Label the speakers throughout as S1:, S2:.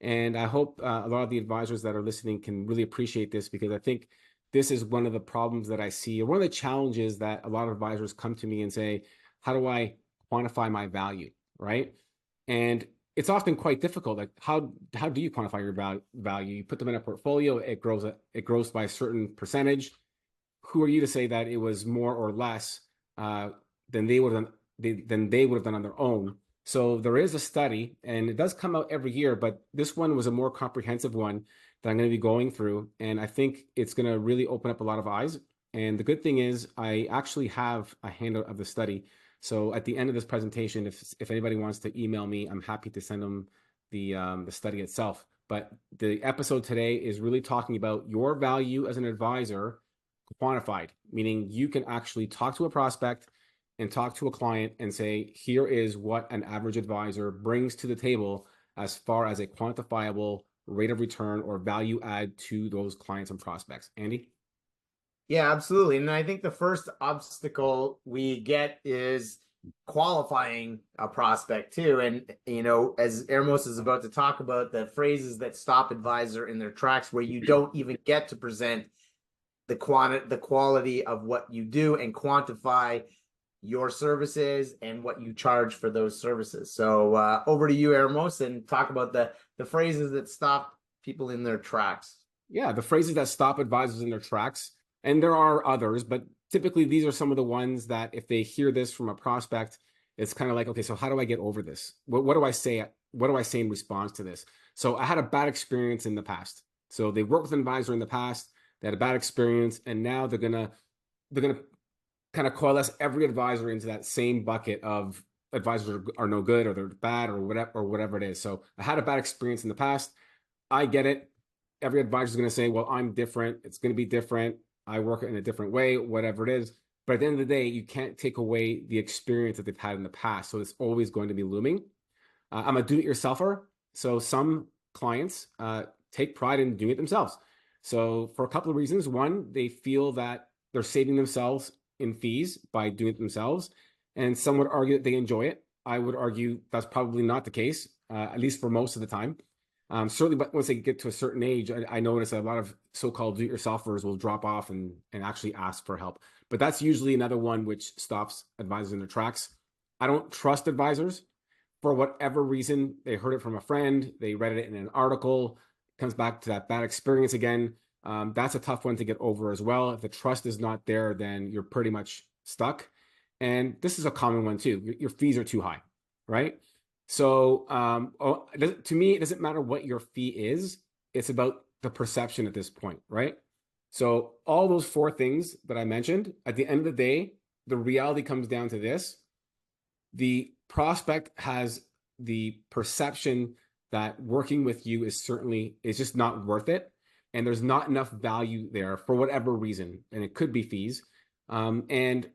S1: And I hope a lot of the advisors that are listening can really appreciate this, because I think this is one of the problems that I see, or one of the challenges that a lot of advisors come to me and say, how do I quantify my value, right? And it's often quite difficult. Like, how do you quantify your value? You put them in a portfolio, it grows by a certain percentage. Who are you to say that it was more or less uh, than they would have done, than they would have done on their own? So there is a study, and it does come out every year, but this one was a more comprehensive one that I'm going to be going through, and I think it's going to really open up a lot of eyes. And the good thing is, I actually have a handout of the study. So at the end of this presentation, if anybody wants to email me, I'm happy to send them the study itself. But the episode today is really talking about your value as an advisor quantified, meaning you can actually talk to a prospect and talk to a client and say, here is what an average advisor brings to the table as far as a quantifiable rate of return or value add to those clients and prospects. Andy?
S2: Yeah, absolutely. And I think the first obstacle we get is qualifying a prospect too. And, as Ermos is about to talk about, the phrases that stop advisor in their tracks, where you don't even get to present the quality of what you do and quantify your services and what you charge for those services. So over to you, Ermos, and talk about the phrases that stop people in their tracks.
S1: Yeah, the phrases that stop advisors in their tracks. And there are others, but typically these are some of the ones that if they hear this from a prospect, it's kind of like, okay, so how do I get over this? What do I say? What do I say in response to this? So I had a bad experience in the past. So they worked with an advisor in the past, they had a bad experience, and now they're gonna kind of coalesce every advisor into that same bucket of advisors are no good, or they're bad, or whatever it is. So I had a bad experience in the past. I get it. Every advisor is going to say, well, I'm different. It's going to be different. I work in a different way, whatever it is. But at the end of the day, you can't take away the experience that they've had in the past. So it's always going to be looming. I'm a do-it-yourselfer. So some clients take pride in doing it themselves. So for a couple of reasons. One, they feel that they're saving themselves in fees by doing it themselves. And some would argue that they enjoy it. I would argue that's probably not the case, at least for most of the time. Certainly, but once they get to a certain age, I notice a lot of so-called do-it-yourselfers will drop off and actually ask for help. But that's usually another one which stops advisors in their tracks. I don't trust advisors for whatever reason. They heard it from a friend, they read it in an article, comes back to that bad experience again. That's a tough one to get over as well. If the trust is not there, then you're pretty much stuck. And this is a common one too. Your fees are too high, right? So to me, it doesn't matter what your fee is. It's about the perception at this point, right? So all those four things that I mentioned, at the end of the day, the reality comes down to this. The prospect has the perception that working with you is just not worth it. And there's not enough value there for whatever reason. And it could be fees. And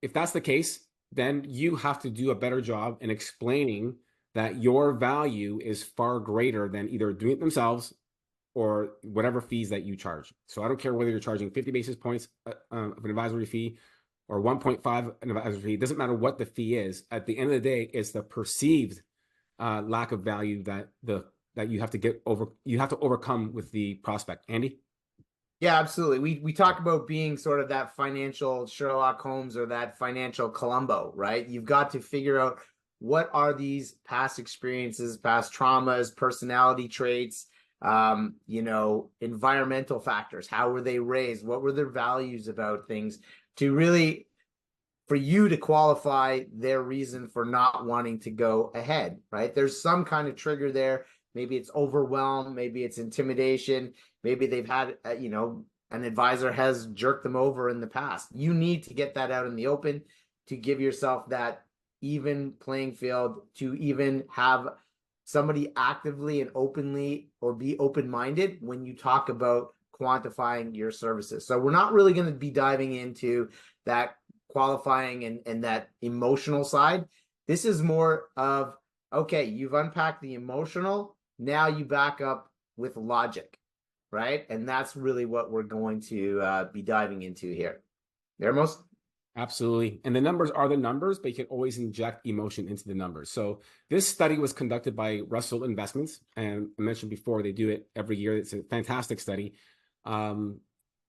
S1: if that's the case, then you have to do a better job in explaining that your value is far greater than either doing it themselves or whatever fees that you charge. So I don't care whether you're charging 50 basis points of an advisory fee or 1.5 an advisory fee. It doesn't matter what the fee is. At the end of the day, it's the perceived lack of value that you have to get over. You have to overcome with the prospect. Andy?
S2: Yeah, absolutely. We talk about being sort of that financial Sherlock Holmes or that financial Columbo, right? You've got to figure out what are these past experiences, past traumas, personality traits, environmental factors. How were they raised? What were their values about things to really, for you to qualify their reason for not wanting to go ahead, right? There's some kind of trigger there. Maybe it's overwhelm, maybe it's intimidation, maybe they've had, an advisor has jerked them over in the past. You need to get that out in the open to give yourself that even playing field, to even have somebody actively and openly or be open-minded when you talk about quantifying your services. So we're not really going to be diving into that qualifying and that emotional side. This is more of, okay, you've unpacked the emotional, now you back up with logic, right? And that's really what we're going to be diving into here. Ermos?
S1: Absolutely. And the numbers are the numbers, but you can always inject emotion into the numbers. So this study was conducted by Russell Investments, and I mentioned before they do it every year. It's a fantastic study. Um,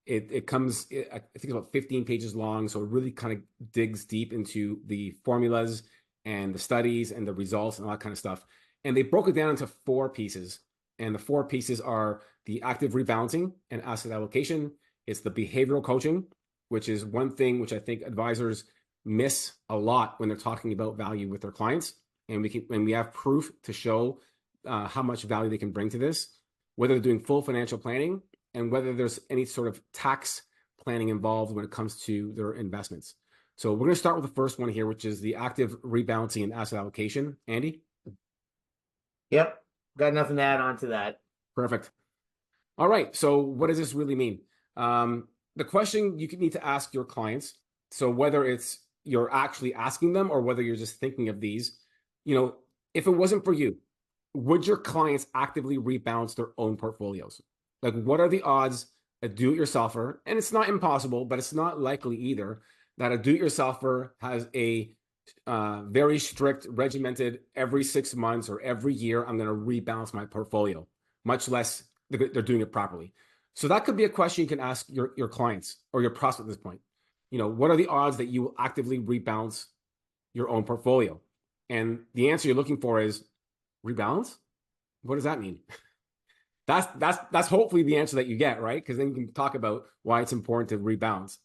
S1: it comes, I think it's about 15 pages long, so it really kind of digs deep into the formulas and the studies and the results and all that kind of stuff. And they broke it down into four pieces. And the four pieces are the active rebalancing and asset allocation. It's the behavioral coaching, which is one thing which I think advisors miss a lot when they're talking about value with their clients. And we have proof to show how much value they can bring to this, whether they're doing full financial planning and whether there's any sort of tax planning involved when it comes to their investments. So we're going to start with the first one here, which is the active rebalancing and asset allocation. Andy?
S2: Yep. Got nothing to add on to that.
S1: Perfect. All right. So what does this really mean? The question you need to ask your clients, so whether it's you're actually asking them or whether you're just thinking of these, if it wasn't for you, would your clients actively rebalance their own portfolios? Like, what are the odds a do-it-yourselfer, and it's not impossible, but it's not likely either, that a do-it-yourselfer has a very strict, regimented, every 6 months or every year, I'm going to rebalance my portfolio, much less they're doing it properly. So that could be a question you can ask your clients or your prospect at this point. What are the odds that you will actively rebalance your own portfolio? And the answer you're looking for is rebalance. What does that mean? That's hopefully the answer that you get, right? Because then you can talk about why it's important to rebalance.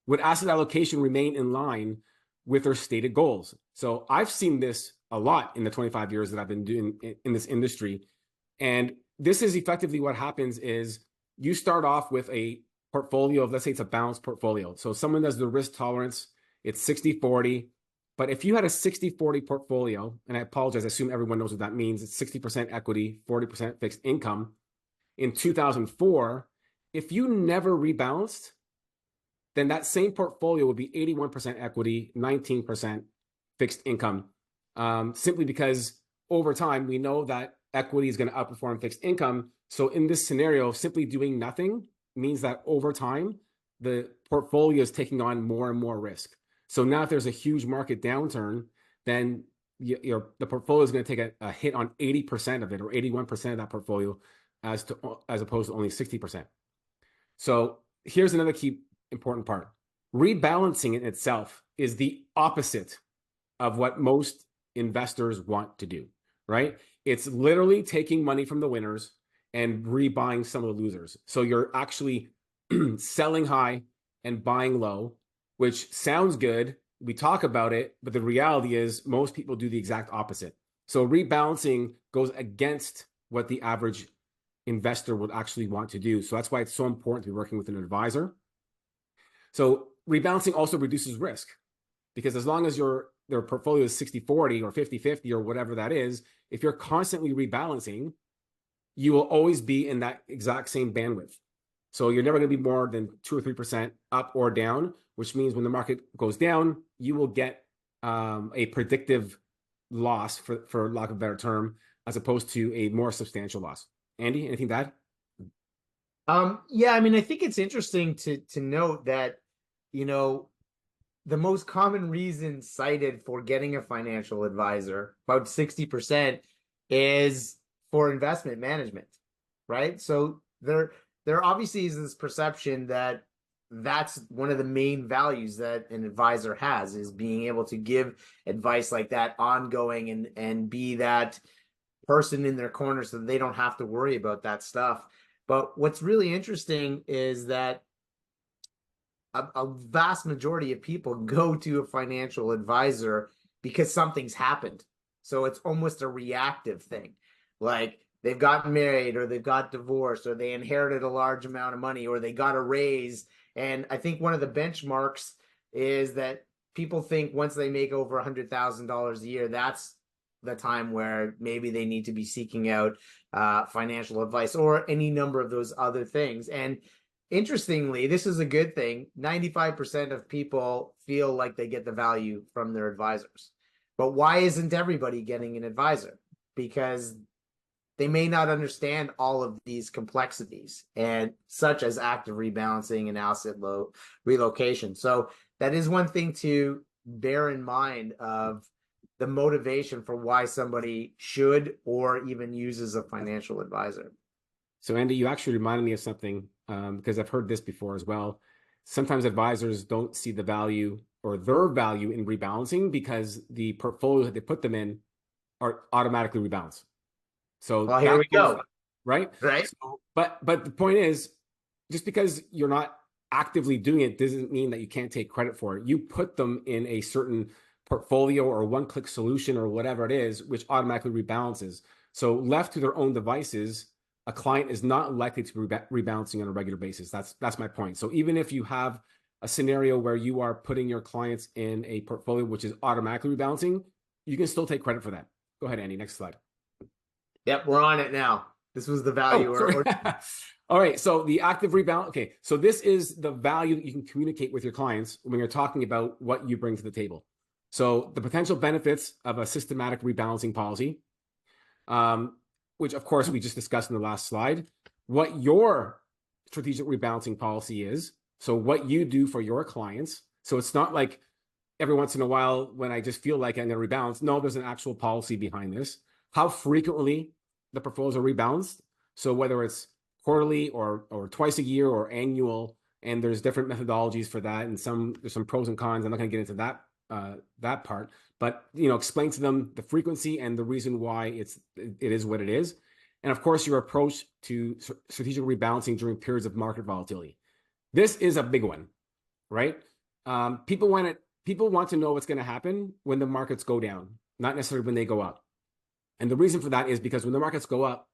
S1: Would asset allocation remain in line with their stated goals? So I've seen this a lot in the 25 years that I've been doing in this industry. And this is effectively what happens is you start off with a portfolio of, let's say it's a balanced portfolio. So someone does the risk tolerance, it's 60-40. But if you had a 60-40 portfolio, and I apologize, I assume everyone knows what that means. It's 60% equity, 40% fixed income. In 2004, if you never rebalanced, then that same portfolio would be 81% equity, 19% fixed income, simply because over time, we know that equity is going to outperform fixed income. So in this scenario, simply doing nothing means that over time, the portfolio is taking on more and more risk. So now if there's a huge market downturn, then the portfolio is going to take a hit on 80% of it or 81% of that portfolio as opposed to only 60%. So here's another key important part. Rebalancing in itself is the opposite of what most investors want to do, right? It's literally taking money from the winners and rebuying some of the losers. So you're actually selling high and buying low, which sounds good. We talk about it, but the reality is most people do the exact opposite. So rebalancing goes against what the average investor would actually want to do. So that's why it's so important to be working with an advisor. So rebalancing also reduces risk because as long as their portfolio is 60-40 or 50-50 or whatever that is, if you're constantly rebalancing, you will always be in that exact same bandwidth. So you're never going to be more than 2 or 3% up or down, which means when the market goes down, you will get a predictive loss, for lack of a better term, as opposed to a more substantial loss. Andy, anything to add?
S2: Yeah, I mean, I think it's interesting to note that, the most common reason cited for getting a financial advisor, about 60%, is for investment management, right? So there obviously is this perception that that's one of the main values that an advisor has, is being able to give advice like that ongoing and be that person in their corner so that they don't have to worry about that stuff. But what's really interesting is that a vast majority of people go to a financial advisor because something's happened. So it's almost a reactive thing. Like they've gotten married or they've got divorced or they inherited a large amount of money or they got a raise. And I think one of the benchmarks is that people think once they make over $100,000 a year, that's the time where maybe they need to be seeking out financial advice or any number of those other things. And interestingly, this is a good thing. 95% of people feel like they get the value from their advisors. But why isn't everybody getting an advisor? Because they may not understand all of these complexities, and such as active rebalancing and asset relocation. So that is one thing to bear in mind of the motivation for why somebody should or even uses a financial advisor.
S1: So Andy, you actually reminded me of something because I've heard this before as well. Sometimes advisors don't see the value or their value in rebalancing because the portfolio that they put them in are automatically rebalanced. So
S2: Well, here
S1: that
S2: we
S1: goes,
S2: go.
S1: right?
S2: Right.
S1: So, but the point is, just because you're not actively doing it doesn't mean that you can't take credit for it. You put them in a certain portfolio or one-click solution or whatever it is, which automatically rebalances. So left to their own devices, a client is not likely to be rebalancing on a regular basis. That's my point. So even if you have a scenario where you are putting your clients in a portfolio which is automatically rebalancing, you can still take credit for that. Go ahead, Andy. Next slide.
S2: Yep, we're on it now. This was the value.
S1: Oh, sorry. All right. So the active rebalance. Okay. So this is the value that you can communicate with your clients when you're talking about what you bring to the table. So the potential benefits of a systematic rebalancing policy, which of course we just discussed in the last slide, what your strategic rebalancing policy is. So what you do for your clients. So it's not like every once in a while when I just feel like I'm going to rebalance. No, there's an actual policy behind this. How frequently the portfolios are rebalanced. So whether it's quarterly or twice a year or annual, and there's different methodologies for that, and there's some pros and cons. I'm not going to get into that part, but explain to them the frequency and the reason why it is what it is, and of course your approach to strategic rebalancing during periods of market volatility. This is a big one, right? People want to know what's going to happen when the markets go down, not necessarily when they go up. And the reason for that is because when the markets go up,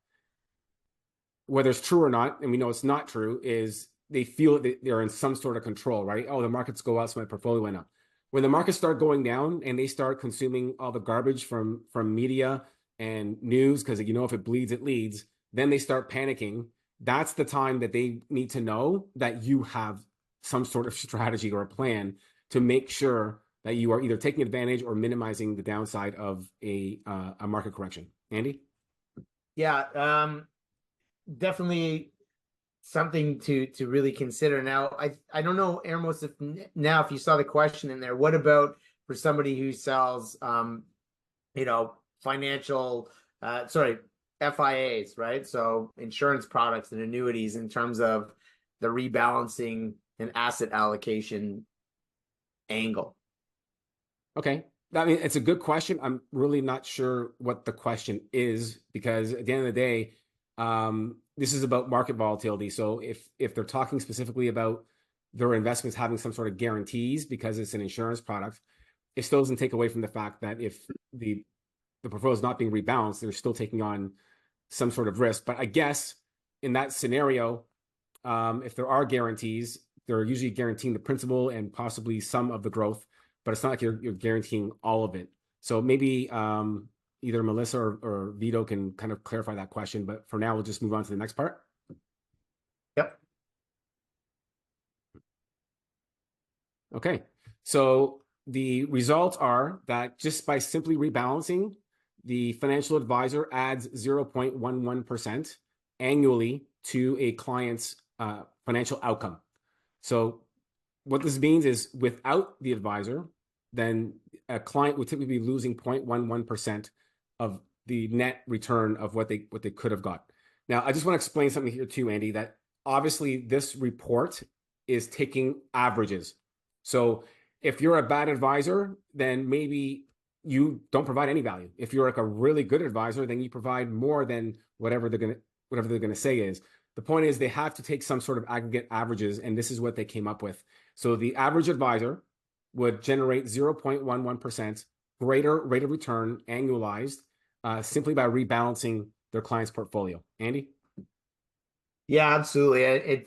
S1: whether it's true or not, and we know it's not true, is they feel that they're in some sort of control, right? Oh, the markets go up, so my portfolio went up. When the markets start going down and they start consuming all the garbage from media and news, because if it bleeds, it leads, then they start panicking. That's the time that they need to know that you have some sort of strategy or a plan to make sure that you are either taking advantage or minimizing the downside of a market correction. Andy?
S2: Yeah, definitely something to really consider. Now, I don't know, Ermos, if you saw the question in there, what about for somebody who sells financial FIAs, right? So insurance products and annuities in terms of the rebalancing and asset allocation angle.
S1: Okay. I mean, it's a good question. I'm really not sure what the question is because at the end of the day, this is about market volatility. So if they're talking specifically about their investments having some sort of guarantees because it's an insurance product, it still doesn't take away from the fact that if the portfolio is not being rebalanced, they're still taking on some sort of risk. But I guess in that scenario, if there are guarantees, they're usually guaranteeing the principal and possibly some of the growth, but it's not like you're guaranteeing all of it. So maybe either Melissa or Vito can kind of clarify that question. But for now, we'll just move on to the next part.
S2: Yep.
S1: Okay. So the results are that just by simply rebalancing, the financial advisor adds 0.11% annually to a client's financial outcome. So what this means is without the advisor, then a client would typically be losing 0.11% of the net return of what they could have got. Now, I just want to explain something here too, Andy, that obviously this report is taking averages. So if you're a bad advisor, then maybe you don't provide any value. If you're like a really good advisor, then you provide more than whatever they're gonna say is. The point is they have to take some sort of aggregate averages, and this is what they came up with. So the average advisor would generate 0.11% greater rate of return annualized simply by rebalancing their client's portfolio. Andy?
S2: Yeah, absolutely.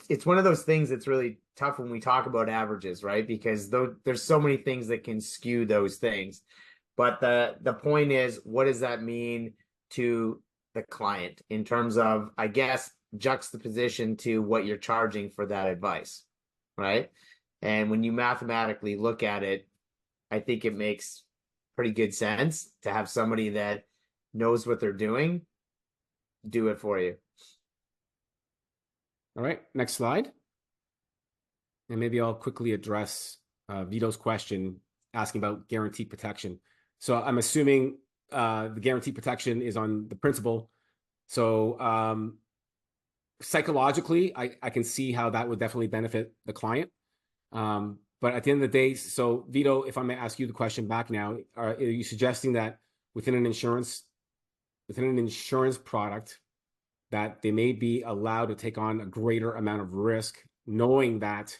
S2: It's one of those things that's really tough when we talk about averages, right? Because there's so many things that can skew those things. But the point is, what does that mean to the client in terms of, I guess, juxtaposition to what you're charging for that advice, right? And when you mathematically look at it, I think it makes pretty good sense to have somebody that knows what they're doing do it for you.
S1: All right, next slide. And maybe I'll quickly address Vito's question asking about guarantee protection. So I'm assuming the guarantee protection is on the principal. So psychologically, I can see how that would definitely benefit the client. But at the end of the day, so Vito, if I may ask you the question back now, are you suggesting that within an insurance product that they may be allowed to take on a greater amount of risk, knowing that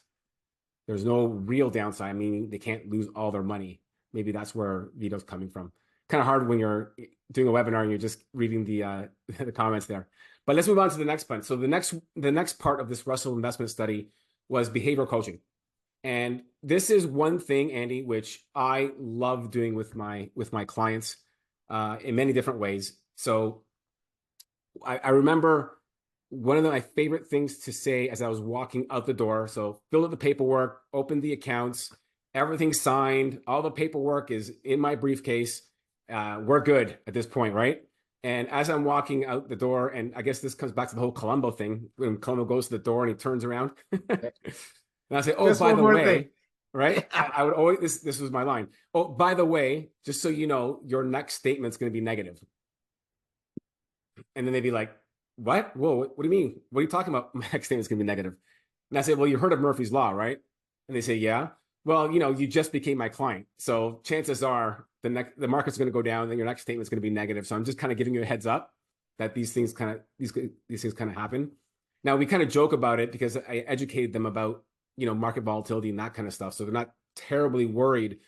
S1: there's no real downside, meaning they can't lose all their money? Maybe that's where Vito's coming from. Kind of hard when you're doing a webinar and you're just reading the the comments there. But let's move on to the next point. So the next part of this Russell investment study was behavioral coaching. And this is one thing, Andy, which I love doing with my clients in many different ways. So I remember one of my favorite things to say as I was walking out the door. So filled out the paperwork, opened the accounts, everything's signed, all the paperwork is in my briefcase. We're good at this point, right? And as I'm walking out the door, and I guess this comes back to the whole Columbo thing, when Columbo goes to the door and he turns around. And I say, oh,
S2: Just
S1: by
S2: one
S1: the
S2: more
S1: way,
S2: thing.
S1: right? I would always, this was my line. Oh, by the way, just so you know, your next statement's going to be negative. And then they'd be like, what? Whoa, what do you mean? What are you talking about? My next statement's going to be negative. And I say, well, you heard of Murphy's Law, right? And they say, yeah. Well, you just became my client. So chances are the market's going to go down, then your next statement's going to be negative. So I'm just kind of giving you a heads up that these things kind of happen. Now we kind of joke about it because I educated them about, market volatility and that kind of stuff. So they're not terribly worried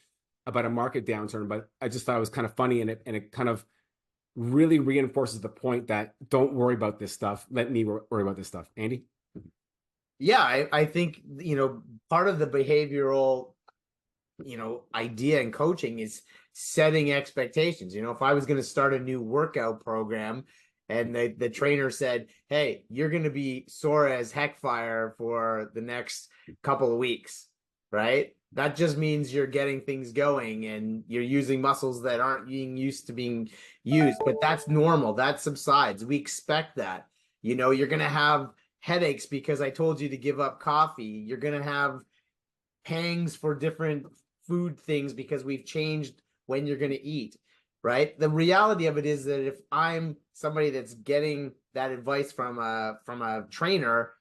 S1: about a market downturn, but I just thought it was kind of funny, and it kind of really reinforces the point that don't worry about this stuff. Let me worry about this stuff. Andy?
S2: Yeah, I think, part of the behavioral, idea in coaching is setting expectations. If I was going to start a new workout program and the trainer said, hey, you're going to be sore as heck fire for the next couple of weeks, right? That just means you're getting things going and you're using muscles that aren't being used to being used, but that's normal. That subsides. We expect that. You're going to have headaches because I told you to give up coffee. You're going to have pangs for different food things because we've changed when you're going to eat, right? The reality of it is that if I'm somebody that's getting that advice from a trainer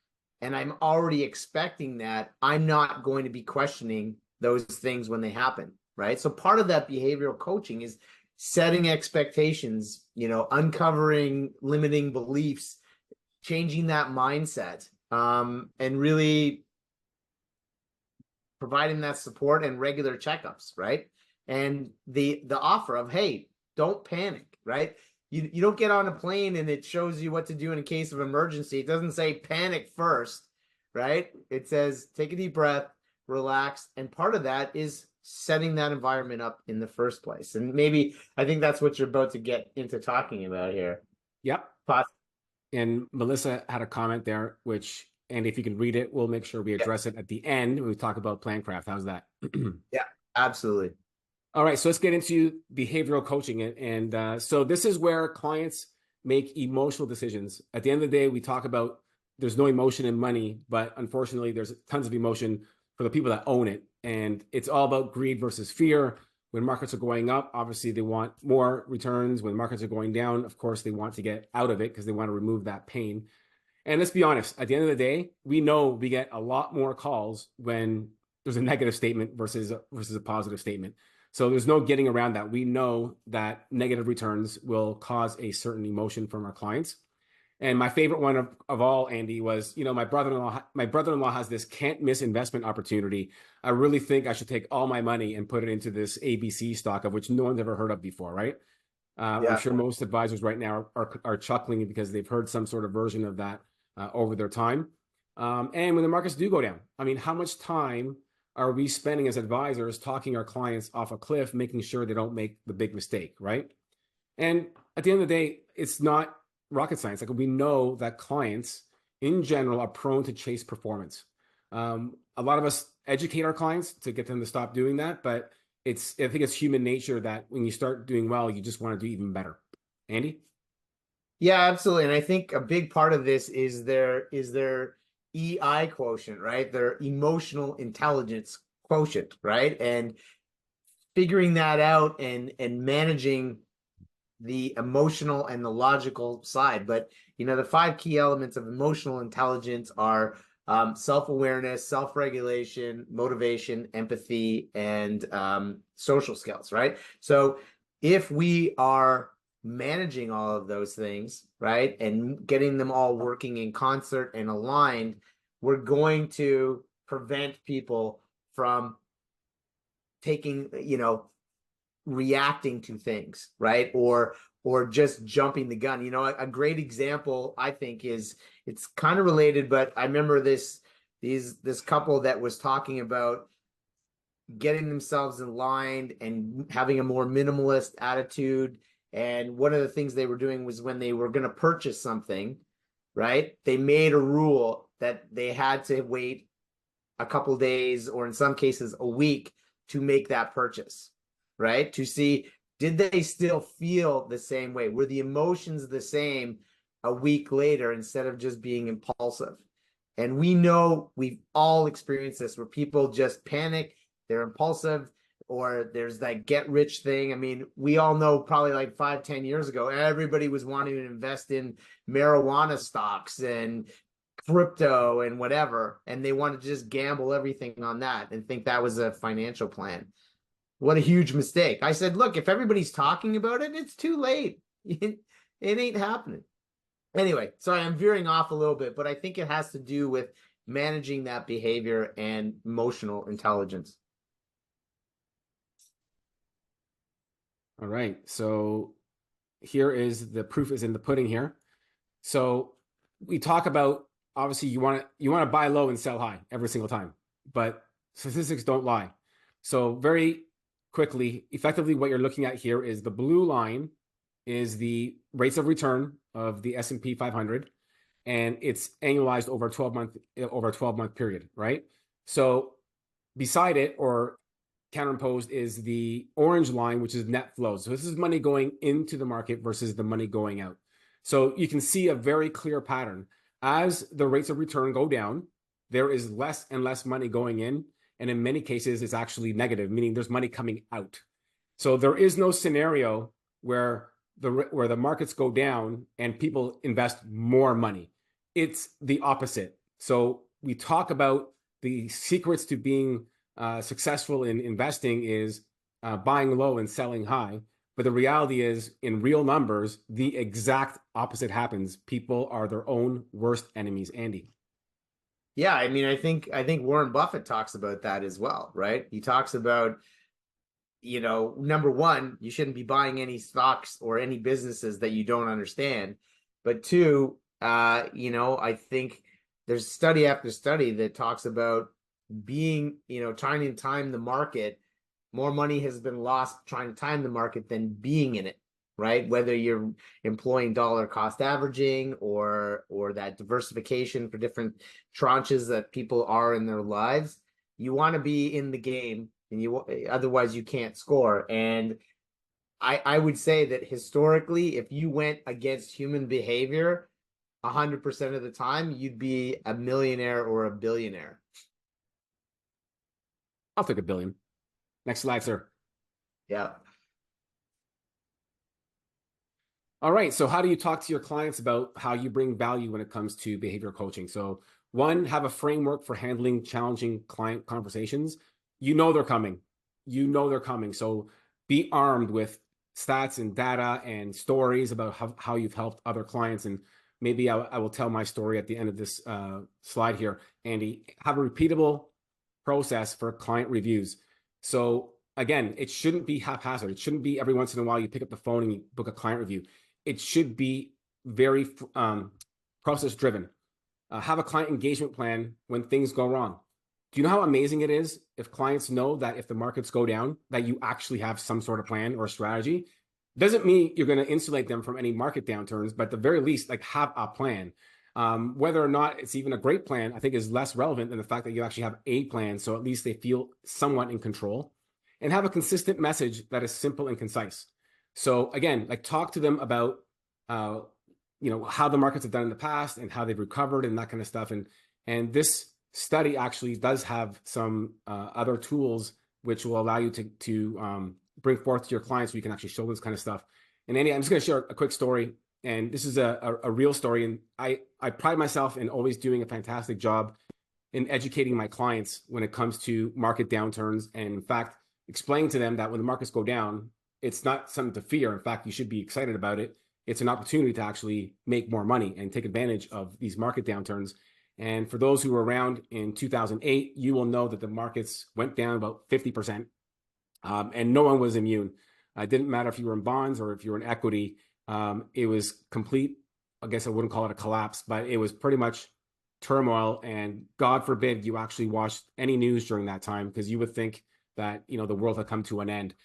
S2: and I'm already expecting that, I'm not going to be questioning those things when they happen, right? So part of that behavioral coaching is setting expectations, uncovering limiting beliefs, changing that mindset, and really providing that support and regular checkups, right? And the offer of, hey, don't panic, right? You don't get on a plane and it shows you what to do in a case of emergency. It doesn't say panic first, right? It says take a deep breath, relax, and part of that is setting that environment up in the first place. And maybe I think that's what you're about to get into talking about here.
S1: Yep. And Melissa had a comment there, which, and if you can read it, we'll make sure we address it at the end when we talk about PlanCraft. How's that?
S2: Yeah, absolutely.
S1: All right, so let's get into behavioral coaching. And so this is where clients make emotional decisions. At the end of the day, we talk about there's no emotion in money, but unfortunately, there's tons of emotion for the people that own it. And it's all about greed versus fear. When markets are going up, obviously they want more returns. When markets are going down, of course, they want to get out of it because they want to remove that pain. And let's be honest, at the end of the day, we know we get a lot more calls when there's a negative statement versus a positive statement. So there's no getting around that. We know that negative returns will cause a certain emotion from our clients. And my favorite one of all, Andy, was, my brother-in-law has this can't miss investment opportunity. I really think I should take all my money and put it into this ABC stock, of which no one's ever heard of before, right? I'm sure most advisors right now are chuckling because they've heard some sort of version of that over their time. And when the markets do go down, I mean, how much time are we spending as advisors talking our clients off a cliff, making sure they don't make the big mistake, right? And at the end of the day, it's not rocket science. Like, we know that clients in general are prone to chase performance. A lot of us educate our clients to get them to stop doing that, but I think it's human nature that when you start doing well, you just want to do even better. Andy?
S2: Yeah, absolutely. And I think a big part of this is their EI quotient, right? Their emotional intelligence quotient, right? And figuring that out and managing the emotional and the logical side. But the 5 key elements of emotional intelligence are self-awareness, self-regulation, motivation, empathy, and social skills, right? So if we are managing all of those things, right, and getting them all working in concert and aligned, we're going to prevent people from taking, reacting to things, right? Or just jumping the gun. A great example I think is, it's kind of related, but I remember this couple that was talking about getting themselves aligned and having a more minimalist attitude. And one of the things they were doing was, when they were going to purchase something, right, they made a rule that they had to wait a couple days, or in some cases a week, to make that purchase, right? To see, did they still feel the same way? Were the emotions the same a week later, instead of just being impulsive? And we know we've all experienced this, where people just panic, they're impulsive, or there's that get rich thing. I mean, we all know, probably like 5-10 years ago, everybody was wanting to invest in marijuana stocks and crypto and whatever, and they wanted to just gamble everything on that and think that was a financial plan. What a huge mistake. I said, look, if everybody's talking about it, it's too late. It ain't happening. Anyway, sorry, I'm veering off a little bit, but I think it has to do with managing that behavior and emotional intelligence.
S1: All right. So here is the proof is in the pudding here. So we talk about, obviously you want to buy low and sell high every single time, but statistics don't lie. So very quickly, effectively, what you're looking at here is the blue line is the rates of return of the S&P 500, and it's annualized over a 12-month period, right? So beside it, or counterimposed, is the orange line, which is net flows. So this is money going into the market versus the money going out. So you can see a very clear pattern. As the rates of return go down, there is less and less money going in. And in many cases, it's actually negative, meaning there's money coming out. So there is no scenario where the markets go down and people invest more money. It's the opposite. So we talk about the secrets to being successful in investing is buying low and selling high. But the reality is, in real numbers, the exact opposite happens. People are their own worst enemies, Andy.
S2: Yeah, I mean, I think Warren Buffett talks about that as well, right? He talks about, number one, you shouldn't be buying any stocks or any businesses that you don't understand. But two, I think there's study after study that talks about being, trying to time the market. More money has been lost trying to time the market than being in it, right? Whether you're employing dollar cost averaging or that diversification for different tranches that people are in their lives, you want to be in the game, and otherwise you can't score. And I would say that historically, if you went against human behavior 100% of the time, you'd be a millionaire or a billionaire.
S1: I'll take $1 billion. Next slide, sir.
S2: Yeah.
S1: All right. So how do you talk to your clients about how you bring value when it comes to behavioral coaching? So one, have a framework for handling challenging client conversations. They're coming. They're coming. So be armed with stats and data and stories about how you've helped other clients. And maybe I will tell my story at the end of this slide here. Andy, have a repeatable process for client reviews. So again, it shouldn't be haphazard. It shouldn't be every once in a while you pick up the phone and you book a client review. It should be very process driven. Have a client engagement plan when things go wrong. Do you know how amazing it is if clients know that if the markets go down, that you actually have some sort of plan or strategy? Doesn't mean you're going to insulate them from any market downturns, but at the very least, like, have a plan. Whether or not it's even a great plan, I think, is less relevant than the fact that you actually have a plan. So at least they feel somewhat in control, and have a consistent message that is simple and concise. So again, like, talk to them about, how the markets have done in the past and how they've recovered and that kind of stuff. And this study actually does have some other tools which will allow you to bring forth to your clients so you can actually show this kind of stuff. And Andy, I'm just going to share a quick story, and this is a real story. And I pride myself in always doing a fantastic job in educating my clients when it comes to market downturns. And in fact, explaining to them that when the markets go down, it's not something to fear. In fact, you should be excited about it. It's an opportunity to actually make more money and take advantage of these market downturns. And for those who were around in 2008, you will know that the markets went down about 50%, and no one was immune. It didn't matter if you were in bonds or if you were in equity. It was complete, I guess I wouldn't call it a collapse, but it was pretty much turmoil. And God forbid you actually watched any news during that time, because you would think that, you know, the world had come to an end.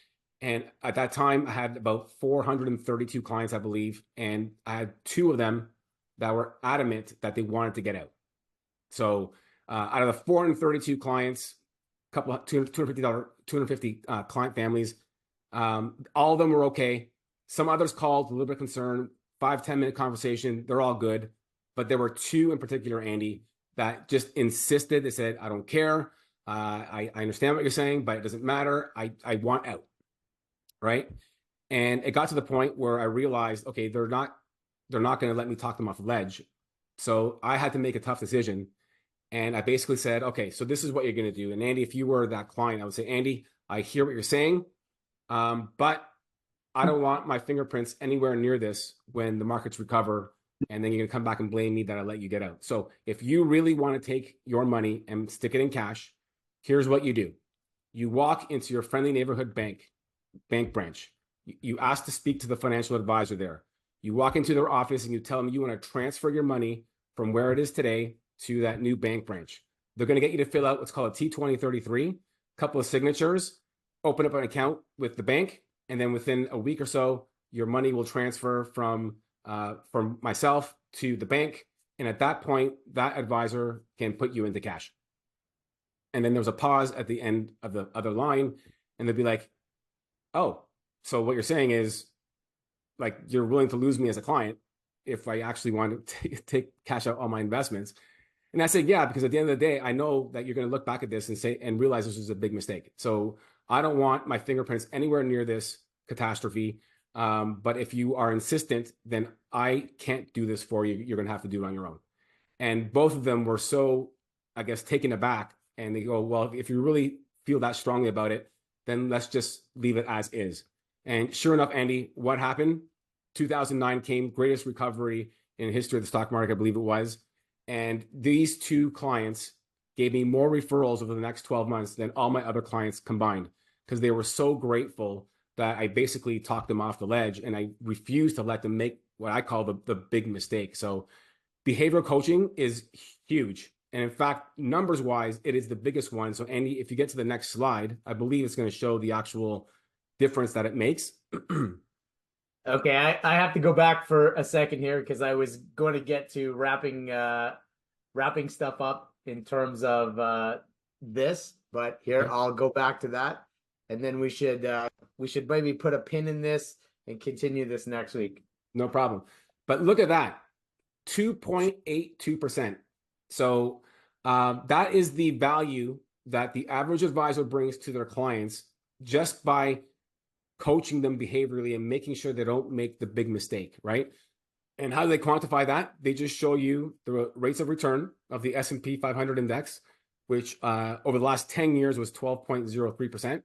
S1: And at that time, I had about 432 clients, I believe, and I had two of them that were adamant that they wanted to get out. So out of the 432 clients, a couple of $250 client families, all of them were okay. Some others called a little bit concerned, 5-10 minute conversation. They're all good. But there were two in particular, Andy, that just insisted. They said, I don't care. I understand what you're saying, but it doesn't matter. I want out. Right. And it got to the point where I realized, okay, they're not going to let me talk them off the ledge. So I had to make a tough decision. And I basically said, okay, so this is what you're going to do. And Andy, if you were that client, I would say, Andy, I hear what you're saying, but I don't want my fingerprints anywhere near this when the markets recover. And then you're going to come back and blame me that I let you get out. So if you really want to take your money and stick it in cash, here's what you do. You walk into your friendly neighborhood bank branch. You ask to speak to the financial advisor there. You walk into their office and you tell them you want to transfer your money from where it is today to that new bank branch. They're going to get you to fill out what's called a T2033, a couple of signatures, open up an account with the bank, and then within a week or so, your money will transfer from myself to the bank. And at that point, that advisor can put you into cash. And then there's a pause at the end of the other line, and they'll be like, oh, so what you're saying is, like, you're willing to lose me as a client if I actually want to take cash out all my investments. And I said, yeah, because at the end of the day, I know that you're going to look back at this and say, and realize this was a big mistake. So I don't want my fingerprints anywhere near this catastrophe. But if you are insistent, then I can't do this for you. You're going to have to do it on your own. And both of them were so, I guess, taken aback. And they go, well, if you really feel that strongly about it, then let's just leave it as is. And sure enough, Andy, what happened? 2009 came, greatest recovery in history of the stock market, I believe it was. And these two clients gave me more referrals over the next 12 months than all my other clients combined, because they were so grateful that I basically talked them off the ledge, and I refused to let them make what I call the big mistake. So behavioral coaching is huge. And in fact, numbers wise, it is the biggest one. So Andy, if you get to the next slide, I believe it's going to show the actual difference that it makes.
S2: Okay, I have to go back for a second here because I was going to get to wrapping stuff up in terms of this, but here
S1: Okay.
S2: I'll go back to that, and then we should maybe put a pin in this and continue this next week.
S1: No problem. But look at that, 2.82%. So that is the value that the average advisor brings to their clients just by coaching them behaviorally and making sure they don't make the big mistake, right? And how do they quantify that? They just show you the rates of return of the S&P 500 index, which over the last 10 years was 12.03%.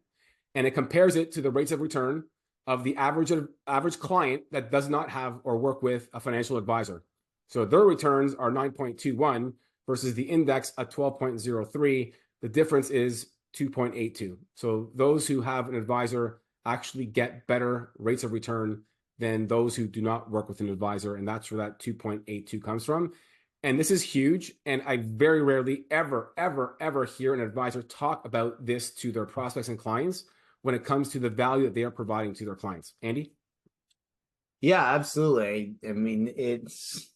S1: And it compares it to the rates of return of the average client that does not have or work with a financial advisor. So their returns are 9.21 versus the index at 12.03. The difference is 2.82. So those who have an advisor actually get better rates of return than those who do not work with an advisor. And that's where that 2.82 comes from. And this is huge. And I very rarely ever hear an advisor talk about this to their prospects and clients when it comes to the value that they are providing to their clients. Andy?
S2: Yeah, absolutely. I mean, it's